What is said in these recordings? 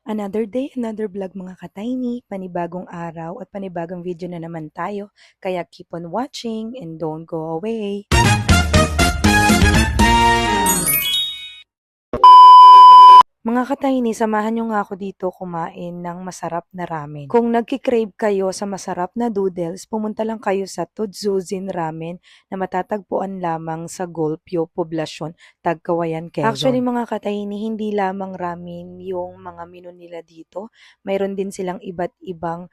Another day, another vlog mga ka-tiny, panibagong araw at panibagong video na naman tayo. Kaya keep on watching and don't go away. Mga ka-tiny, samahan nyo nga ako dito kumain ng masarap na ramen. Kung nagki-crave kayo sa masarap na noodles, pumunta lang kayo sa Tudzuzin Ramen na matatagpuan lamang sa Golpio, Poblacion, Tagkawayan, Quezon. Actually mga ka-tiny, hindi lamang ramen yung mga menu nila dito. Mayroon din silang iba't ibang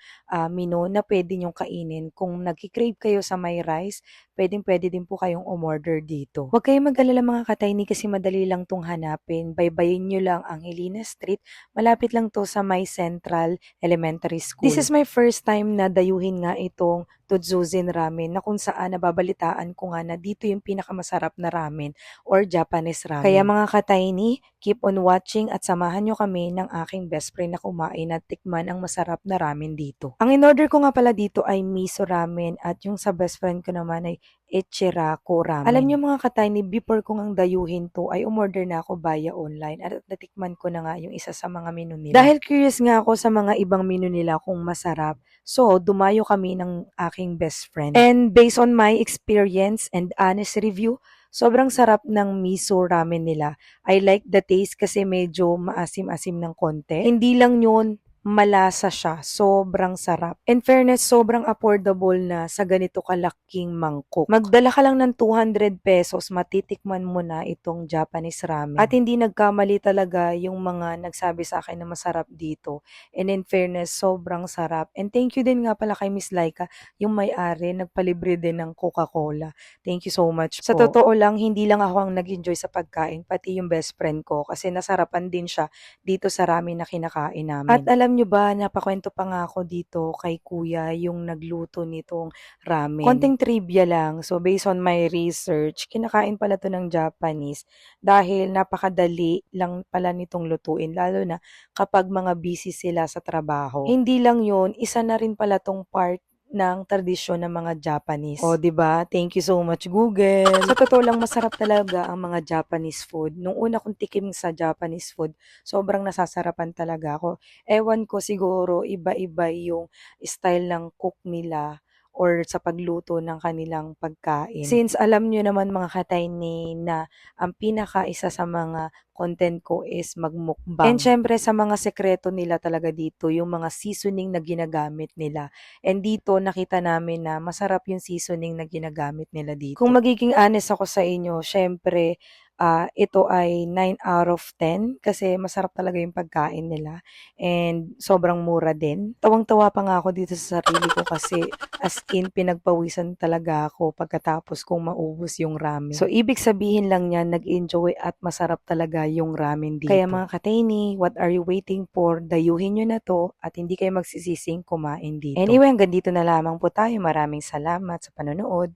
menu na pwede nyong kainin. Kung nagki-crave kayo sa may rice, pwede din po kayong umorder dito. Huwag kayong mag-alala mga ka-tiny kasi madali lang tong hanapin. Baybayin nyo lang ang Helena Street. Malapit lang to sa may Central Elementary School. This is my first time na dayuhin nga itong Tudzuzin Ramen na kung saan nababalitaan ko nga na dito yung pinakamasarap na ramen or Japanese ramen. Kaya mga ka-tiny, keep on watching at samahan nyo kami ng aking best friend na kumain at tikman ang masarap na ramen dito. Ang in-order ko nga pala dito ay miso ramen at yung sa best friend ko naman ay Echiraku ramen. Alam niyo mga ka-tiny, before ko ngang dayuhin to ay umorder na ako via online at natikman ko na nga yung isa sa mga menu nila. Dahil curious nga ako sa mga ibang menu nila kung masarap, so dumayo kami ng aking best friend. And based on my experience and honest review, sobrang sarap ng miso ramen nila. I like the taste kasi medyo maasim-asim ng konti. Hindi lang yun, malasa siya. Sobrang sarap. In fairness, sobrang affordable na sa ganito kalaking mangkok. Magdala ka lang ng 200 pesos, matitikman mo na itong Japanese ramen. At hindi nagkamali talaga yung mga nagsabi sa akin na masarap dito. And in fairness, sobrang sarap. And thank you din nga pala kay Miss Laika, yung may-ari, nagpalibre din ng Coca-Cola. Thank you so much po. Sa totoo lang, hindi lang ako ang nag-enjoy sa pagkain, pati yung best friend ko kasi nasarapan din siya dito sa ramen na kinakain namin. At alam nyo ba, napakwento pa nga ako dito kay kuya yung nagluto nitong ramen. Konting trivia lang. So based on my research, kinakain pala to ng Japanese dahil napakadali lang pala nitong lutuin, lalo na kapag mga busy sila sa trabaho. Hindi lang yun, isa na rin pala tong part ng tradisyon ng mga Japanese. O, di ba? Thank you so much, Google. Sa totoo lang, masarap talaga ang mga Japanese food. Nung una kong tikim sa Japanese food, sobrang nasasarapan talaga ako. Ewan ko siguro, iba-iba yung style ng cook nila or sa pagluto ng kanilang pagkain. Since alam nyo naman mga ka-tiny na ang isa sa mga content ko is magmukbang. And syempre sa mga sekreto nila talaga dito, yung mga seasoning na ginagamit nila. And dito nakita namin na masarap yung seasoning na ginagamit nila dito. Kung magiging honest ako sa inyo, syempre ito ay 9 out of 10 kasi masarap talaga yung pagkain nila and sobrang mura din. Tawang-tawa pa nga ako dito sa sarili ko kasi as in pinagpawisan talaga ako pagkatapos kong maubos yung ramen. So ibig sabihin lang niyan, nag-enjoy at masarap talaga yung ramen dito. Kaya mga ka-tiny, what are you waiting for? Dayuhin nyo na to at hindi kayo magsisising kumain dito. Anyway, hanggang dito na lamang po tayo. Maraming salamat sa panonood.